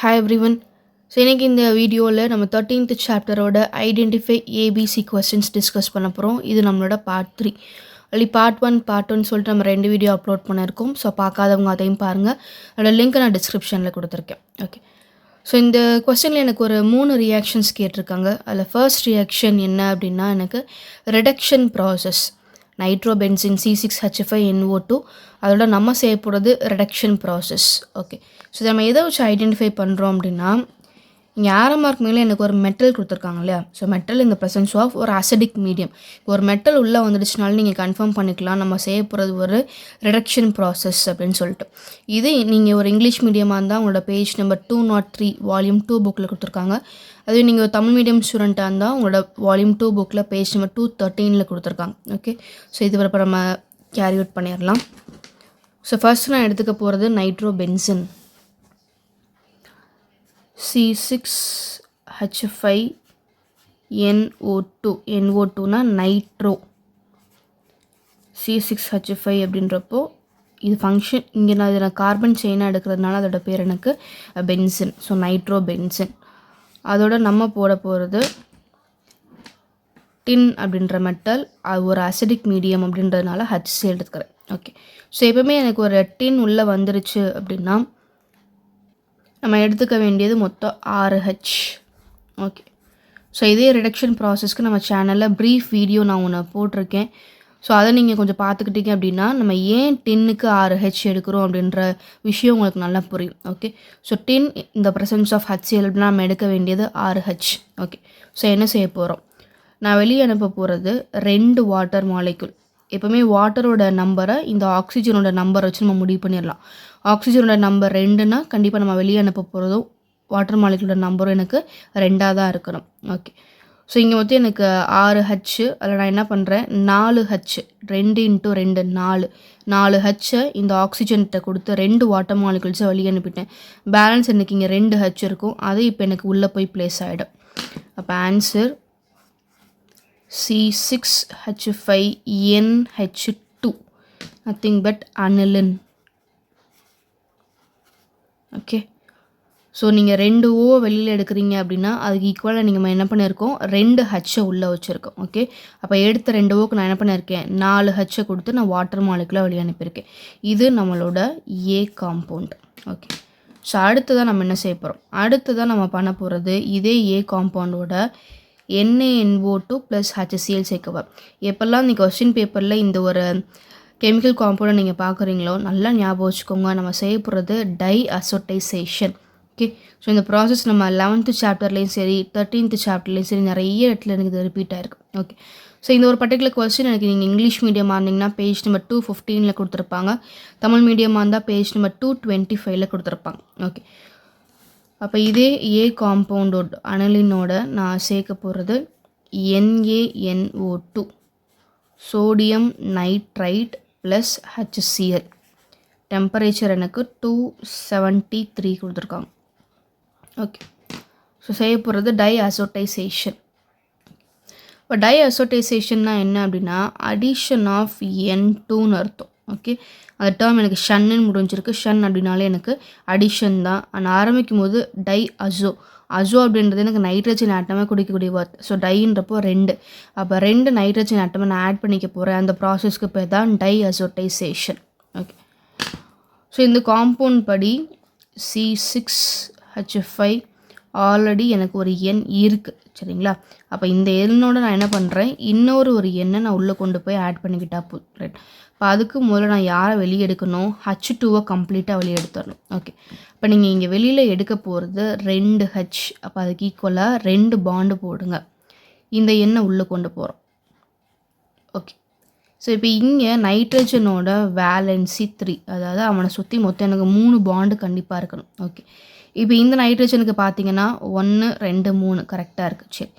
Hi everyone. So இன்றைக்கி இந்த வீடியோவில் நம்ம 13th சாப்டரோட ஐடென்டிஃபை ஏபிசி கொஸ்டின்ஸ் டிஸ்கஸ் பண்ண போகிறோம். இது நம்மளோட பார்ட் 3. அப்படி பார்ட் 1 சொல்லிட்டு நம்ம 2 வீடியோ அப்லோட் பண்ணியிருக்கோம். ஸோ பார்க்காதவங்க அதையும் பாருங்கள். அதோட லிங்க் நான் டிஸ்கிரிப்ஷனில் கொடுத்துருக்கேன். ஓகே, ஸோ இந்த கொஸ்டினில் எனக்கு ஒரு 3 ரியாக்ஷன்ஸ் கேட்டிருக்காங்க. அதில் ஃபர்ஸ்ட் ரியாக்ஷன் என்ன அப்படின்னா, எனக்கு ரிடக்ஷன் ப்ராசஸ் நைட்ரோபென்சின் C6H5NO2 அதோட நம்ம செய்ய போகிறது ரிடக்ஷன் ப்ராசஸ். ஓகே, ஸோ நம்ம எதை வச்சு ஐடென்டிஃபை பண்ணுறோம் அப்படின்னா, இங்கே ஆரோ மார்க் மேலே எனக்கு ஒரு மெட்டல் கொடுத்துருக்காங்க இல்லையா. ஸோ மெட்டல் இந்த ப்ரெசன்ஸ் ஆஃப் ஒரு அசிடிக் மீடியம். ஒரு மெட்டல் உள்ளே வந்துடுச்சுனாலும் நீங்கள் கன்ஃபார்ம் பண்ணிக்கலாம் நம்ம செய்ய போகிறது ஒரு ரிடக்ஷன் ப்ராசஸ் அப்படின்னு சொல்லிட்டு. இது நீங்கள் ஒரு இங்கிலீஷ் மீடியமாக இருந்தால் உங்களோட பேஜ் நம்பர் 203 வால்யூம் 2 புக்கில் கொடுத்துருக்காங்க. அதுவே நீங்கள் ஒரு தமிழ் மீடியம் ஸ்டூடெண்ட்டாக இருந்தால் உங்களோட வால்யூம் 2 புக்கில் பேஜ் நம்பர் 213 கொடுத்துருக்காங்க. ஓகே, ஸோ இது இப்போ நம்ம கேரி அவுட் பண்ணிடலாம். ஸோ ஃபர்ஸ்ட் நான் எடுத்துக்க போகிறது நைட்ரோபென்சின் C6H5NO2. NO2னா நைட்ரோ, C6H5 அப்படின்றப்போ இது ஃபங்க்ஷன் இங்கே நான் கார்பன் செயினாக எடுக்கிறதுனால அதோட பேர் எனக்கு பென்சின். So nitro benzene. அதோட நம்ம போட போகிறது டின் அப்படின்ற மெட்டல். அது ஒரு அசிடிக் மீடியம் அப்படின்றதுனால HC எடுத்துக்கிறேன். ஓகே, ஸோ எப்பவுமே எனக்கு ஒரு டின் உள்ளே வந்துருச்சு அப்படின்னா நம்ம எடுத்துக்க வேண்டியது மொத்தம் 6H. ஓகே, ஸோ இதே ரிடக்ஷன் ப்ராசஸ்க்கு நம்ம சேனலில் ப்ரீஃப் வீடியோ நான் ஒன்று போட்டிருக்கேன். ஸோ அதை நீங்கள் கொஞ்சம் பார்த்துக்கிட்டீங்க அப்படின்னா நம்ம ஏன் டின்னுக்கு 6H எடுக்கிறோம் அப்படின்ற விஷயம் உங்களுக்கு நல்லா புரியும். ஓகே, ஸோ டின் இந்த ப்ரெசன்ஸ் ஆஃப் HCl அப்படின்னா நம்ம எடுக்க வேண்டியது 6H. ஓகே, ஸோ என்ன செய்ய போகிறோம், நான் வெளியே அனுப்ப போகிறது 2 வாட்டர் மாலிகுல். எப்போவுமே வாட்டரோட நம்பரை இந்த ஆக்சிஜனோட நம்பரை வச்சு நம்ம முடிவு பண்ணிடலாம். ஆக்சிஜனோட நம்பர் 2னா கண்டிப்பாக நம்ம வெளியே அனுப்ப போகிறதும் வாட்டர் மாலிகுலோட நம்பரும் எனக்கு 2ஆக தான் இருக்கணும். ஓகே, ஸோ இங்கே மொத்தம் எனக்கு 6H. அதில் நான் என்ன பண்ணுறேன், 4H 2 × 2 4H இந்த ஆக்சிஜன்கிட்ட கொடுத்து 2 வாட்டர் மாலிகுல்ஸை வெளியே அனுப்பிட்டேன். பேலன்ஸ் எனக்கு இங்கே 2H இருக்கும். அது இப்போ எனக்கு உள்ளே போய் ப்ளேஸ் ஆகிடும். அப்போ answer C6H5NH2, nothing but aniline. Okay, so நீங்கள் 2 O வெளியில் எடுக்கிறீங்க அப்படின்னா அதுக்கு ஈக்குவலாக நீங்கள் என்ன பண்ணியிருக்கோம், 2H உள்ளே வச்சுருக்கோம். ஓகே, அப்போ எடுத்த 2 Oக்கு நான் என்ன பண்ணியிருக்கேன், 4H கொடுத்து நான் வாட்டர் மாலிகுலாக வெளியே அனுப்பியிருக்கேன். இது நம்மளோட ஏ காம்பவுண்ட். ஓகே, ஸோ அடுத்ததான் நம்ம என்ன செய்ய போகிறோம், அடுத்ததான் நம்ம பண்ண போகிறது இதே ஏ காம்பவுண்டோட NaNO2 + HCl சேர்க்கவா. எப்போல்லாம் நீங்கள் கொஸ்டின் பேப்பரில் இந்த ஒரு கெமிக்கல் காம்பவுண்டை நீங்கள் பார்க்குறீங்களோ நல்லா ஞாபகம் வச்சுக்கோங்க, நம்ம செய்ய போகிறது டைஅசோட்டைசேஷன். ஓகே, ஸோ இந்த ப்ராசஸ் நம்ம 11th சாப்டர்லேயும் சரி 13th சாப்டர்லேயும் சரி நிறைய இடத்துல எனக்கு இது ரிப்பீட் ஆகிருக்கு. ஓகே, ஸோ இந்த ஒரு பர்டிகுலர் கொஸ்டின் எனக்கு நீங்கள் இங்கிலீஷ் மீடியமாக இருந்தீங்கன்னா பேஜ் நம்பர் 215 கொடுத்துருப்பாங்க. தமிழ் மீடியமாக இருந்தால் பேஜ் நம்பர் 225 கொடுத்துருப்பாங்க. ஓகே, அப்போ இதே ஏ காம்பவுண்டோட அனலினோட நான் சேர்க்க போகிறது NaNO2 sodium nitrite plus HCl. Temperature எனக்கு 273 கொடுத்துருக்காங்க. ஓகே, ஸோ செய்ய போகிறது டைஅசோட்டைசேஷன். இப்போ டைஅசோட்டைசேஷன்னா என்ன அப்படின்னா அடிஷன் ஆஃப் N2ன்னு அர்த்தம். ஓகே, அந்த டேர்ம் எனக்கு ஷன்னு முடிஞ்சிருக்கு. ஷன் அப்படின்னாலே எனக்கு அடிஷன் தான். ஆனால் ஆரம்பிக்கும் போது அசோ அப்படின்றது எனக்கு நைட்ரஜன் ஆட்டமே குடிக்கக்கூடிய வார்த்தை. ஸோ டைன்றப்போ 2, அப்போ 2 நைட்ரஜன் ஆட்டமை நான் ஆட் பண்ணிக்க போகிறேன். அந்த ப்ராசஸ்க்கு பேர் தான் டைஅசோட்டைசேஷன். ஓகே, ஸோ இந்த காம்பவுண்ட் படி C6H5 ஆல்ரெடி எனக்கு ஒரு எண் இருக்குது சரிங்களா. அப்போ இந்த எண்ணோட நான் என்ன பண்ணுறேன், இன்னொரு ஒரு எண்ணை நான் உள்ளே கொண்டு போய் ஆட் பண்ணிக்கிட்டா போகிறேன். இப்போ அதுக்கு முதல்ல நான் யாரை வெளியே எடுக்கணும், H2வை கம்ப்ளீட்டாக வெளியே எடுத்துடணும். ஓகே, இப்போ நீங்கள் இங்கே வெளியில் எடுக்க போகிறது 2H. அப்போ அதுக்கு ஈக்குவலாக 2 பாண்டு போடுங்க. இந்த எண்ணை உள்ளே கொண்டு போகிறோம். ஓகே, ஸோ இப்போ இங்கே நைட்ரஜனோட வேலன்சி 3, அதாவது அவனை சுற்றி மொத்தம் எனக்கு 3 பாண்டு கண்டிப்பாக இருக்கணும். ஓகே, இப்போ இந்த நைட்ரஜனுக்கு பார்த்தீங்கன்னா 1 2 3 கரெக்டாக இருக்குது. சரி,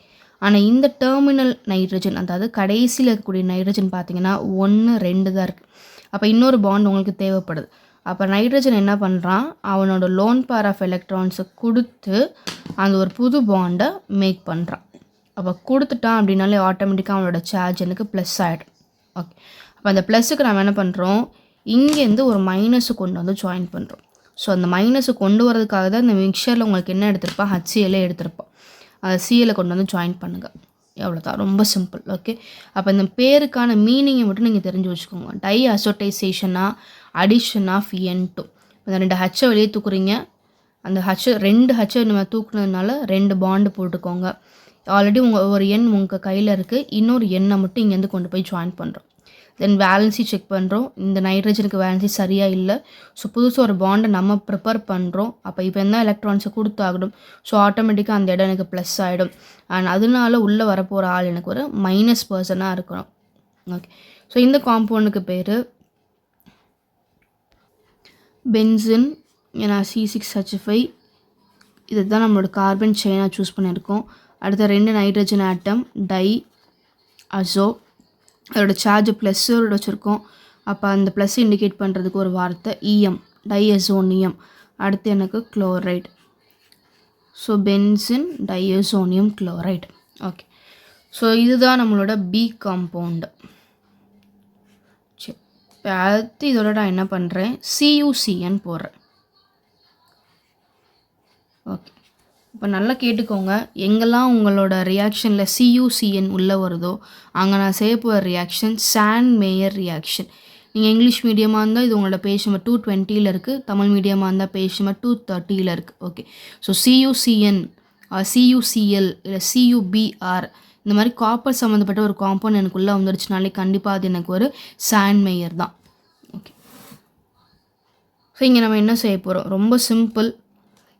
ஆனால் இந்த டெர்மினல் நைட்ரஜன் அதாவது கடைசியில் இருக்கக்கூடிய நைட்ரஜன் பார்த்தீங்கன்னா 1 2 தான் இருக்குது. அப்போ இன்னொரு பாண்ட் உங்களுக்கு தேவைப்படுது. அப்போ நைட்ரஜன் என்ன பண்ணுறான், அவனோட லோன் பேர் ஆஃப் எலக்ட்ரான்ஸை கொடுத்து அந்த ஒரு புது பாண்டை மேக் பண்ணுறான். அப்போ கொடுத்துட்டான் அப்படின்னாலே ஆட்டோமேட்டிக்காக அவனோட சார்ஜ் எனக்கு ப்ளஸ் ஆகிடும். ஓகே, அப்போ அந்த ப்ளஸ்ஸுக்கு நம்ம என்ன பண்ணுறோம், இங்கேருந்து ஒரு மைனஸு கொண்டு வந்து ஜாயின் பண்ணுறோம். ஸோ அந்த மைனஸை கொண்டு வரதுக்காக தான் இந்த மிக்சரில் உங்களுக்கு என்ன எடுத்திருப்பா, HCl எடுத்திருப்போம். அதை Cl கொண்டு வந்து ஜாயின் பண்ணுங்கள். எவ்வளோதான், ரொம்ப சிம்பிள். ஓகே, அப்போ இந்த பேருக்கான மீனிங்கை மட்டும் நீங்கள் தெரிஞ்சு வச்சுக்கோங்க. டை அசோட்டைசேஷனா அடிஷன் ஆஃப் N2. இந்த 2 ஹச்சை வெளியே தூக்குறீங்க. அந்த ரெண்டு ஹச்சை நம்ம தூக்குனதுனால 2 பாண்டு போட்டுக்கோங்க. ஆல்ரெடி ஒரு எண் உங்கள் கையில் இருக்குது, இன்னொரு எண்ணை மட்டும் இங்கேருந்து கொண்டு போய் ஜாயின் பண்ணுறோம். தென் வேலன்சி செக் பண்ணுறோம். இந்த நைட்ரஜனுக்கு வேலன்சி சரியாக இல்லை. ஸோ புதுசாக ஒரு பாண்டை நம்ம ப்ரிப்பேர் பண்ணுறோம். அப்போ இப்போ என்ன எலக்ட்ரான்ஸை கொடுத்தாகணும். ஸோ ஆட்டோமேட்டிக்காக அந்த இடம் எனக்கு ப்ளஸ் ஆகிடும். அண்ட் அதனால உள்ளே வரப்போகிற ஆள் எனக்கு ஒரு மைனஸ் பர்சனாக இருக்கணும். ஓகே, ஸோ இந்த காம்பவுண்டுக்கு பேர் பென்சின். ஏன்னா C6H5 இது தான் நம்மளோட கார்பன் செயினாக சூஸ் பண்ணியிருக்கோம். அடுத்த 2 நைட்ரஜன் ஆட்டம் டை அசோ, அதோட சார்ஜ் ப்ளஸ்ஸோட வச்சுருக்கோம். அப்போ அந்த ப்ளஸ் இண்டிகேட் பண்ணுறதுக்கு ஒரு வார்த்தை EM, டைஅசோனியம். அடுத்து எனக்கு chloride. So benzene diazonium chloride. Okay, so இதுதான் நம்மளோட பி காம்பவுண்டு. சரி, இப்போ அடுத்து இதோட நான் என்ன பண்ணுறேன், CuCN போடுறேன். ஓகே, இப்போ நல்லா கேட்டுக்கோங்க. எங்கெல்லாம் உங்களோட ரியாக்ஷனில் CuCN உள்ளே வருதோ அங்கே நான் செய்ய போகிற ரியாக்ஷன் சாண்ட் மேயர் ரியாக்ஷன். நீங்கள் இங்கிலீஷ் மீடியமாக இருந்தால் இது உங்களோட பேஜ் நம்பர் 220 இருக்குது. தமிழ் மீடியமாக இருந்தால் பேஜ் நம்பர் 230 இருக்குது. ஓகே, ஸோ CuCN, CuCl இல்லை CuBr இந்த மாதிரி காப்பர் சம்மந்தப்பட்ட ஒரு காம்பவுண்ட் எனக்குள்ளே வந்துடுச்சுனாலே கண்டிப்பாக அது எனக்கு ஒரு சாண்ட் மேயர் தான். ஓகே, ஸோ இங்கே நம்ம என்ன செய்ய போகிறோம், ரொம்ப சிம்பிள்.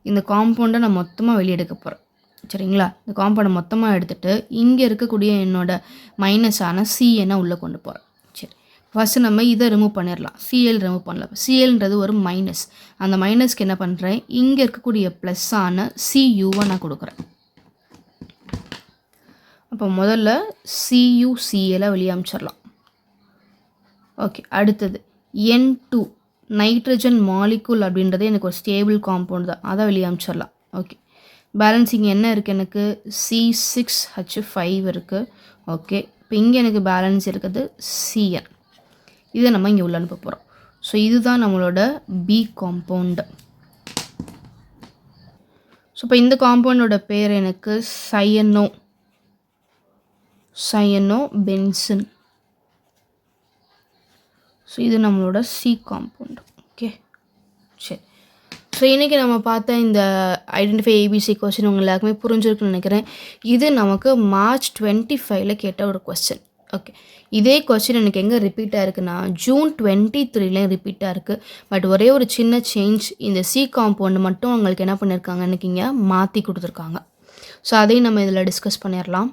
இந்த காம்பவுண்டை நான் மொத்தமாக வெளியே எடுக்க போகிறேன். சரிங்களா, இந்த காம்பவுண்டை மொத்தமாக எடுத்துகிட்டு இங்கே இருக்கக்கூடிய என்னோட மைனஸான CNஐ உள்ளே கொண்டு போகிறேன். சரி, ஃபஸ்ட்டு நம்ம இதை ரிமூவ் பண்ணிடலாம். Cl ரிமூவ் பண்ணலாம். Clன்றது ஒரு மைனஸ். அந்த மைனஸ்க்கு என்ன பண்ணுறேன், இங்கே இருக்கக்கூடிய ப்ளஸ்ஸான Cuவை நான் கொடுக்குறேன். அப்போ முதல்ல CuClஐ வெளியே அனுப்பிச்சிடலாம். ஓகே, அடுத்தது N2 நைட்ரஜன் மாலிகுல் அப்படின்றது எனக்கு ஒரு ஸ்டேபிள் காம்பவுண்ட் தான், அதை வெளியே அனுப்பிச்சிடலாம். ஓகே, பேலன்ஸ் இங்கே என்ன இருக்குது, எனக்கு C6H5 இருக்குது. ஓகே, இப்போ இங்கே எனக்கு பேலன்ஸ் இருக்குது Cn. இதை நம்ம இங்கே உள்ள அனுப்ப போகிறோம். ஸோ இதுதான் நம்மளோட பி காம்பவுண்டு. ஸோ இப்போ இந்த காம்பவுண்டோட பேர் எனக்கு சயனோ பென்சின். ஸோ இது நம்மளோட C காம்பவுண்ட். ஓகே, சரி. ஸோ இன்றைக்கி நம்ம பார்த்த இந்த ஐடென்டிஃபை ABC கொஸ்டின் உங்கள் எல்லாருக்குமே புரிஞ்சிருக்குன்னு நினைக்கிறேன். இது நமக்கு March 25 கேட்ட ஒரு கொஸ்டின். ஓகே, இதே கொஸ்டின் எனக்கு எங்கே ரிப்பீட் ஆகிருக்குன்னா June 23 ரிப்பீட்டாக இருக்குது. பட் ஒரே ஒரு சின்ன சேஞ்ச், இந்த C காம்பவுண்டு மட்டும் உங்களுக்கு என்ன பண்ணியிருக்காங்க, எனக்கு இங்கே மாற்றி கொடுத்துருக்காங்க. ஸோ அதையும் நம்ம இதில் டிஸ்கஸ் பண்ணிடலாம்.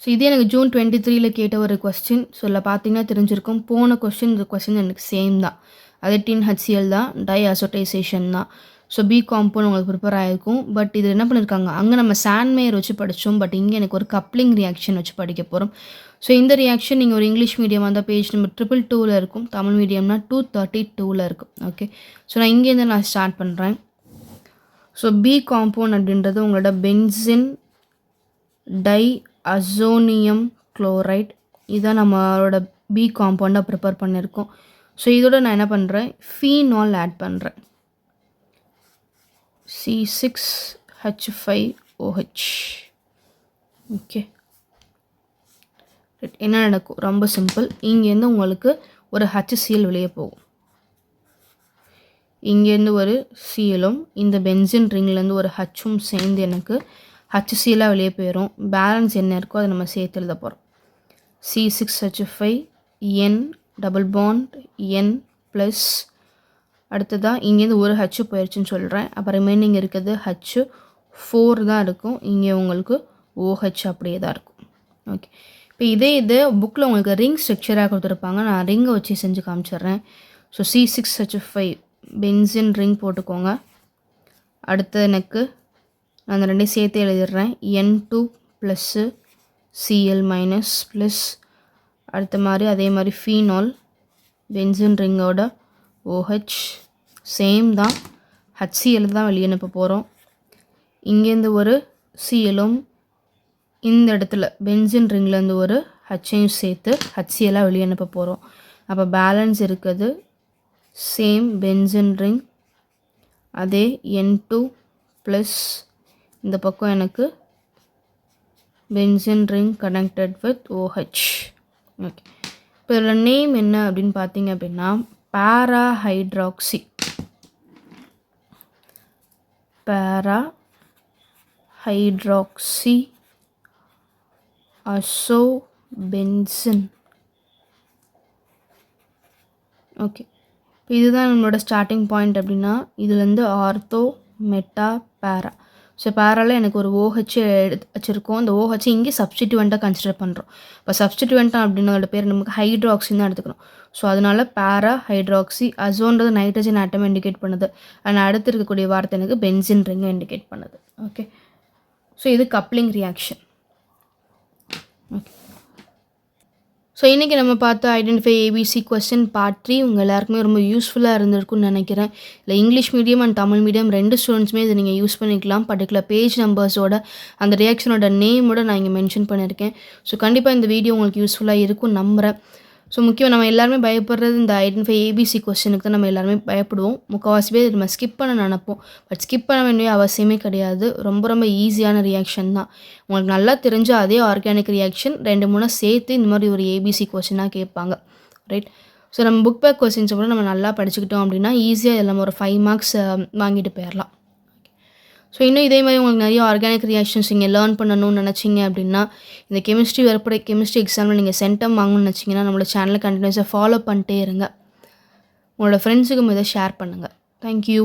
ஸோ இதே எனக்கு June 23 கேட்ட ஒரு கொஸ்டின். ஸோ இல்லை பார்த்தீங்கன்னா தெரிஞ்சிருக்கும், போன கொஸ்டின் இந்த கொஸ்டின் எனக்கு சேம் தான். அது HCl தான், டை அசோட்டைசேஷன் தான். ஸோ பி காம்பவுண்ட் உங்களுக்கு ப்ரிப்பேர் ஆகிருக்கும். பட் இது என்ன பண்ணியிருக்காங்க, அங்கே நம்ம சாண்ட் மேயர் வச்சு படித்தோம். பட் இங்கே எனக்கு ஒரு கப்ளிங் ரியாக்ஷன் வச்சு படிக்க போகிறோம். ஸோ இந்த ரியாக்ஷன் நீங்கள் ஒரு இங்கிலீஷ் மீடியமாக இருந்தால் பேஜ் நம்பர் 222 இருக்கும், தமிழ் மீடியம்னா 232 இருக்கும். ஓகே, ஸோ நான் இங்கேருந்து நான் ஸ்டார்ட் பண்ணுறேன். ஸோ பி காம்பவுண்ட் அப்படின்றது உங்களோட பென்சின் டை அசோனியம் குளோரைட். இதான் நம்மளோட பி காம்பவுண்டாக ப்ரிப்பேர் பண்ணியிருக்கோம். ஸோ இதோட நான் என்ன பண்ணுறேன், ஃபீனால் ஆட் பண்ணுறேன். C6H5OH. ஓகே, என்ன நடக்கும், ரொம்ப சிம்பிள். இங்கேருந்து உங்களுக்கு ஒரு HCl வெளியே போகும். இங்கேருந்து ஒரு Cலும் இந்த பென்சின் ரிங்லேருந்து ஒரு Hம் சேர்ந்து எனக்கு HCலாக வெளியே போயிடும். பேலன்ஸ் என்ன இருக்கோ அதை நம்ம சேர்த்து எழுத போகிறோம். C6H5N double bond N plus அடுத்ததாக இங்கேருந்து ஒரு H போயிடுச்சுன்னு சொல்கிறேன். அப்போ ரிமைனிங் இருக்கிறது H4 தான் இருக்கும். இங்கே உங்களுக்கு OH அப்படியே தான் இருக்கும். ஓகே, இப்போ இது புக்கில் உங்களுக்கு ரிங் ஸ்ட்ரக்சராக கொடுத்துருப்பாங்க. நான் ரிங்கை வச்சு செஞ்சு காமிச்சிட்றேன். ஸோ C6H5 பென்சின் ரிங் போட்டுக்கோங்க. அடுத்து எனக்கு நான் அந்த ரெண்டையும் சேர்த்து எழுதிடுறேன். N2 plus Cl minus plus அடுத்த மாதிரி அதே மாதிரி ஃபீனால் பென்சின் ரிங்கோட OH சேம் தான், HCl தான் வெளியே அனுப்ப போகிறோம். இங்கேருந்து ஒரு Cலும் இந்த இடத்துல பென்சின் ரிங்லேருந்து ஒரு Hஐயும் சேர்த்து HCலாக வெளியே அனுப்ப போகிறோம். அப்போ பேலன்ஸ் இருக்குது சேம் பென்சின் ரிங் அதே N2 ப்ளஸ் இந்த பக்கம் எனக்கு benzene ring connected with OH. Okay, இப்போ இதில் நேம் என்ன அப்படின்னு பார்த்தீங்க அப்படின்னா பேரா ஹைட்ராக்சி அசோபென்சின். ஓகே, இப்போ இதுதான் நம்மளோட ஸ்டார்டிங் பாயிண்ட் அப்படின்னா இதுலேருந்து ஆர்த்தோ மெட்டா பேரா. ஸோ பேராவில் எனக்கு ஒரு OH எடுத்து வச்சுருக்கோம். இந்த OH இங்கே சப்ஸ்டிடியூவெண்ட்டாக கன்சிடர் பண்ணுறோம். இப்போ சப்ஸ்டிடியூவெண்ட்டாக அப்படின்னோட பேர் நமக்கு ஹைட்ராக்சின் தான் எடுத்துக்கணும். ஸோ அதனால் பேரா ஹைட்ராக்சி அசோன்றது நைட்ரஜன் ஆட்டம் இண்டிகேட் பண்ணுது. அண்ட் அடுத்து இருக்கக்கூடிய வார்த்தை எனக்கு பென்சின் ரிங்கை இண்டிகேட் பண்ணுது. ஓகே, ஸோ இது கப்ளிங் ரியாக்ஷன். ஓகே, ஸோ இன்றைக்கி நம்ம பார்த்து ஐடென்டிஃபை ஏபிசி கொஸ்டின் பார்ட் 3 உங்கள் எல்லாருக்குமே ரொம்ப யூஸ்ஃபுல்லாக இருந்திருக்குன்னு நினைக்கிறேன். இல்லை English medium and Tamil medium 2 ஸ்டூடெண்ட்ஸுமே இதை நீங்கள் யூஸ் பண்ணிக்கலாம். பர்டிகுலர் பேஜ் நம்பர்ஸோட அந்த ரியாக்ஷனோட நேமோட நான் இங்கே மென்ஷன் பண்ணியிருக்கேன். ஸோ கண்டிப்பாக இந்த வீடியோ உங்களுக்கு யூஸ்ஃபுல்லாக இருக்கும்னு நம்புகிறேன். ஸோ முக்கியம் நம்ம எல்லாருமே பயப்படுறது இந்த ஐடென்டிஃபை ஏபிசி கொஸ்டினுக்கு தான் நம்ம எல்லாருமே பயப்படுவோம். முக்கால்வாசி பேர் நம்ம ஸ்கிப் பண்ண நினைப்போம். பட் ஸ்கிப் பண்ண வேண்டிய அவசியமே கிடையாது. ரொம்ப ரொம்ப ஈஸியான ரியாக்ஷன் தான். உங்களுக்கு நல்லா தெரிஞ்ச அதே ஆர்கானிக் ரியாக்ஷன் 2-3 சேர்த்து இந்த மாதிரி ஒரு ஏபிசி கொஸ்டினாக கேட்பாங்க. ரைட், ஸோ நம்ம புக் பேக் கொஸ்டின்ஸை கூட நம்ம நல்லா படிச்சுக்கிட்டோம் அப்படின்னா ஈஸியாக இதில் நம்ம ஒரு 5 மார்க்ஸ் வாங்கிட்டு போயிடலாம். ஸோ இன்னும் இதே மாதிரி உங்களுக்கு நிறைய ஆர்கானிக் ரியாக்ஷன்ஸ் நீங்கள் லேர்ன் பண்ணணும்னு நினச்சிங்க அப்படின்னா இந்த கெமிஸ்ட்ரி எக்ஸாமில் நீங்கள் சென்டம் வாங்கணும்னு நினச்சிங்கன்னா நம்மளோட சேனலை கண்டினியூஸாக ஃபாலோ பண்ணிட்டே இருங்க. உங்களோட ஃப்ரெண்ட்ஸுக்கும் இதை ஷேர் பண்ணுங்கள். தேங்க்யூ.